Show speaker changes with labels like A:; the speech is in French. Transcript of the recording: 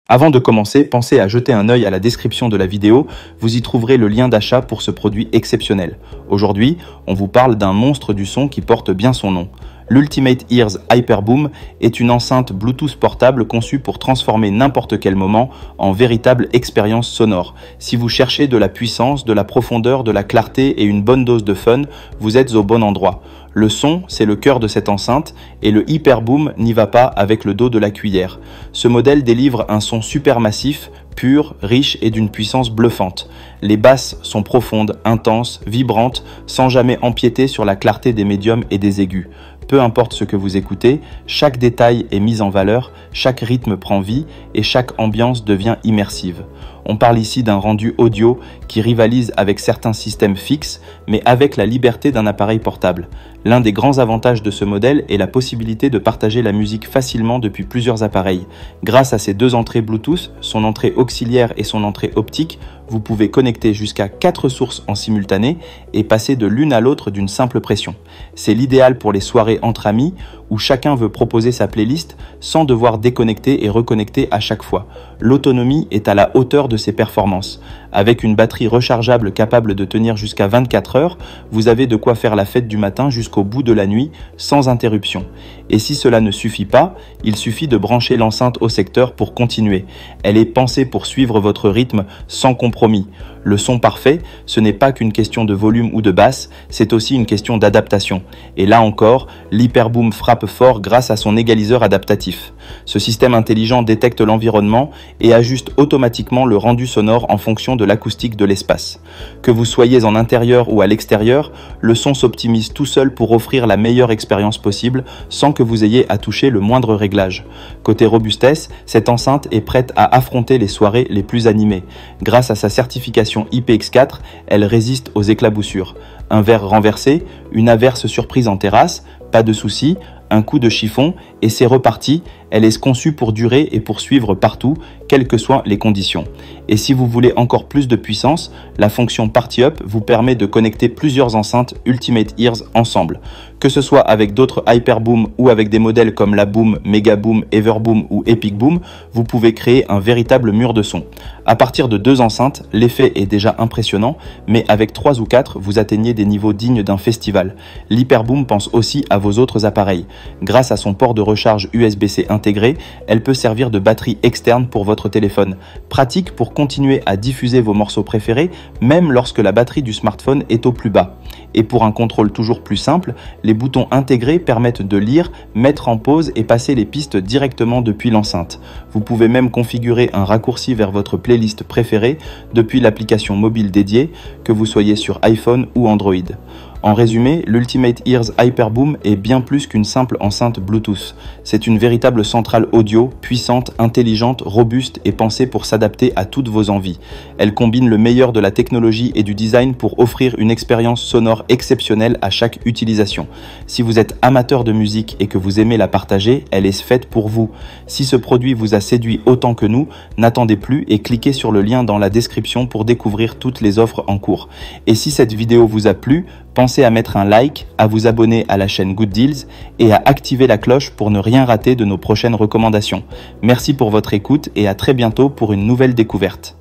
A: Avant de commencer, pensez à jeter un œil à la description de la vidéo, vous y trouverez le lien d'achat pour ce produit exceptionnel. Aujourd'hui, on vous parle d'un monstre du son qui porte bien son nom. L'Ultimate Ears Hyperboom est une enceinte Bluetooth portable conçue pour transformer n'importe quel moment en véritable expérience sonore. Si vous cherchez de la puissance, de la profondeur, de la clarté et une bonne dose de fun, vous êtes au bon endroit. Le son, c'est le cœur de cette enceinte et le Hyperboom n'y va pas avec le dos de la cuillère. Ce modèle délivre un son super massif, pur, riche et d'une puissance bluffante. Les basses sont profondes, intenses, vibrantes, sans jamais empiéter sur la clarté des médiums et des aigus. Peu importe ce que vous écoutez, chaque détail est mis en valeur, chaque rythme prend vie et chaque ambiance devient immersive. On parle ici d'un rendu audio qui rivalise avec certains systèmes fixes, mais avec la liberté d'un appareil portable. L'un des grands avantages de ce modèle est la possibilité de partager la musique facilement depuis plusieurs appareils. Grâce à ses deux entrées Bluetooth, son entrée auxiliaire et son entrée optique, vous pouvez connecter jusqu'à 4 sources en simultané et passer de l'une à l'autre d'une simple pression. C'est l'idéal pour les soirées entre amis où chacun veut proposer sa playlist sans devoir déconnecter et reconnecter à chaque fois. L'autonomie est à la hauteur de ses performances. Avec une batterie rechargeable capable de tenir jusqu'à 24 heures, vous avez de quoi faire la fête du matin jusqu'au bout de la nuit sans interruption. Et si cela ne suffit pas, il suffit de brancher l'enceinte au secteur pour continuer. Elle est pensée pour suivre votre rythme sans compromis. Le son parfait, ce n'est pas qu'une question de volume ou de basse, c'est aussi une question d'adaptation. Et là encore, l'Hyperboom frappe fort grâce à son égaliseur adaptatif. Ce système intelligent détecte l'environnement et ajuste automatiquement le rendu sonore en fonction de l'acoustique de l'espace. Que vous soyez en intérieur ou à l'extérieur, le son s'optimise tout seul pour offrir la meilleure expérience possible sans que vous ayez à toucher le moindre réglage. Côté robustesse, cette enceinte est prête à affronter les soirées les plus animées. Grâce à sa certification IPX4, elle résiste aux éclaboussures. Un verre renversé, une averse surprise en terrasse, pas de souci, un coup de chiffon et c'est reparti. Elle est conçue pour durer et pour suivre partout, quelles que soient les conditions. Et si vous voulez encore plus de puissance, la fonction Party Up vous permet de connecter plusieurs enceintes Ultimate Ears ensemble. Que ce soit avec d'autres Hyperboom ou avec des modèles comme la Boom, Megaboom, Everboom ou Epic Boom, vous pouvez créer un véritable mur de son. À partir de 2 enceintes, l'effet est déjà impressionnant, mais avec 3 ou 4, vous atteignez des niveaux dignes d'un festival. L'Hyperboom pense aussi à vos autres appareils. Grâce à son port de recharge USB-C intégré, elle peut servir de batterie externe pour votre téléphone. Pratique pour continuer à diffuser vos morceaux préférés, même lorsque la batterie du smartphone est au plus bas. Et pour un contrôle toujours plus simple, les boutons intégrés permettent de lire, mettre en pause et passer les pistes directement depuis l'enceinte. Vous pouvez même configurer un raccourci vers votre playlist préférée depuis l'application mobile dédiée, que vous soyez sur iPhone ou Android. En résumé, l'Ultimate Ears Hyperboom est bien plus qu'une simple enceinte Bluetooth. C'est une véritable centrale audio, puissante, intelligente, robuste et pensée pour s'adapter à toutes vos envies. Elle combine le meilleur de la technologie et du design pour offrir une expérience sonore exceptionnelle à chaque utilisation. Si vous êtes amateur de musique et que vous aimez la partager, elle est faite pour vous. Si ce produit vous a séduit autant que nous, n'attendez plus et cliquez sur le lien dans la description pour découvrir toutes les offres en cours. Et si cette vidéo vous a plu, pensez à mettre un like, à vous abonner à la chaîne Good Deals et à activer la cloche pour ne rien rater de nos prochaines recommandations. Merci pour votre écoute et à très bientôt pour une nouvelle découverte.